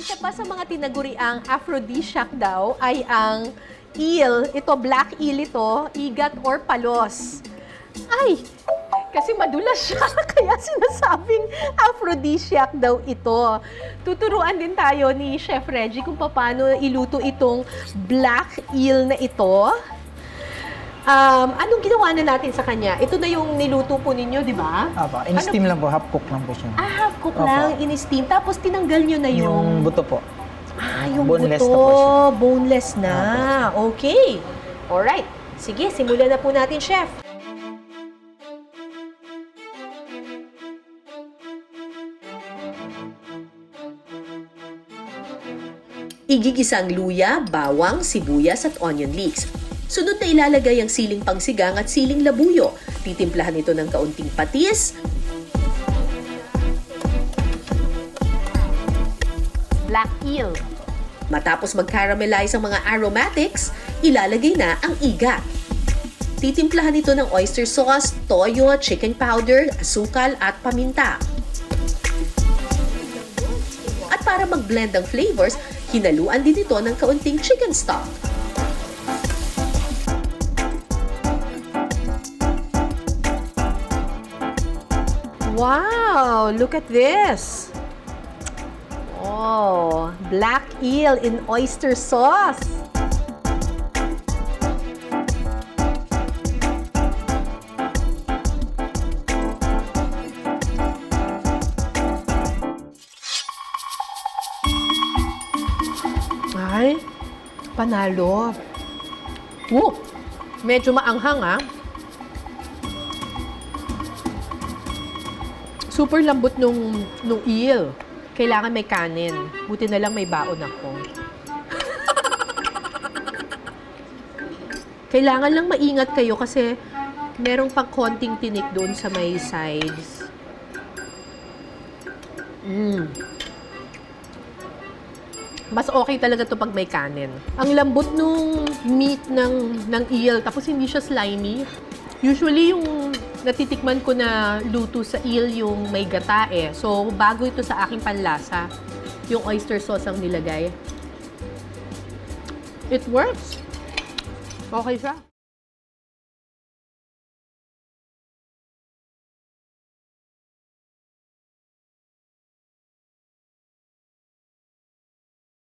Isa pa sa mga tinaguriang aphrodisiac daw ay ang eel. Ito, black eel ito, igat or palos. Ay, kasi madulas siya, kaya sinasabing aphrodisiac daw ito. Tuturuan din tayo ni Chef Reggie kung paano iluto itong black eel na ito. Anong ginawa na natin sa kanya? Ito na yung niluto po ninyo, di ba? Opo, in-steam lang po, half cook lang po siya. Half cook Opo. lang, in-steam. Tapos tinanggal nyo na Yung buto po. yung boneless buto. na po siya. Boneless na. Okay. Alright. Sige, simulan na po natin, Chef. Igigisang luya, bawang, sibuyas at onion leeks. Sunod na ilalagay ang siling pangsigang at siling labuyo. Titimplahan ito ng kaunting patis, Black eel. matapos mag-caramelize ang mga aromatics, ilalagay na ang igat. Titimplahan ito ng oyster sauce, toyo, chicken powder, asukal at paminta. At para mag-blend ang flavors, hinaluan din ito ng kaunting chicken stock. Wow! Look at this. Oh, black eel in oyster sauce. Ay, panalo. Medyo maanghang ah. Super lambot nung eel. Kailangan may kanin. Buti na lang may baon ako. Kailangan lang maingat kayo kasi merong pang konting tinik doon sa may sides. Mas okay talaga to pag may kanin. Ang lambot nung meat ng eel, tapos hindi siya slimy. Usually, yung natitikman ko na luto sa eel yung may gata eh. So, bago ito sa aking panlasa, yung oyster sauce ang nilagay. It works. Okay siya.